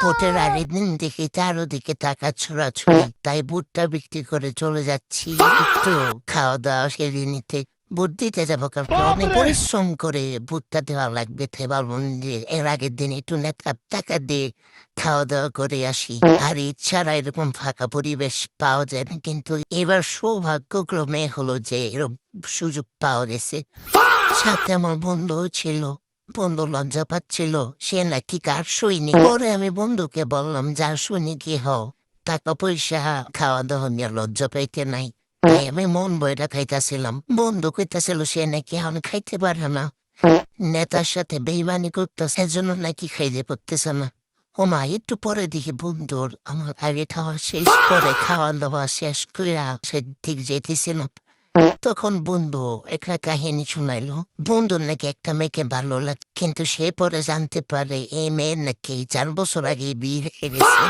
ভোটের আগের দিন দেখি চারোদিকে টাকা ছোড়াছুড়ি, তাই ভুট্টা বিক্রি করে চলে যাচ্ছি একটু খাওয়া দাওয়া সেরে নিতে। ভোট দিতে যাবো কারণ অনেক পরিশ্রম করে ভুট্টা দেওয়া লাগবে থেবার মন্দির। এর আগের দিন একটু নেতা টাকা দিয়ে খাওয়া দাওয়া করে আসি। আর ইচ্ছারা এরকম ফাঁকা পরিবেশ পাওয়া যায় না, কিন্তু এবার সৌভাগ্যক্রমে হলো যে এরকম সুযোগ পাওয়া গেছে। সাথে আমার বন্ধুও ছিল। বন্ধু লজ্জা পাচ্ছিল, সে নাকি কার সৈনিক। পরে আমি বন্ধুকে বললাম, যার সৈনিক কি হও, টাকা পয়সা খাওয়া দাওয়া নিয়ে লজ্জা পাইতে নাই। তাই আমি মন বইটা খাইতেছিলাম। বন্ধু কইতাছিল সে নাকি এখন খাইতে পারে না, নেতার সাথে বেইমানি করতেছে, এজন্য নাকি খাইতে পারতেছে না। ও মা, একটু পরে দেখি বন্ধুর আমার আগে খাওয়া শেষ করে খাওয়া দাওয়া শেষ করে সে ঠিক যেতেছিলাম, তখন বন্ধু একটা কাহিনী শুনাইলো। বন্ধুর নাকি একটা মেয়েকে ভালো লাগে, কিন্তু সে পরে জানতে পারে এই মেয়ের নাকি 4 বছর আগে বিয়ে হয়ে গেছে।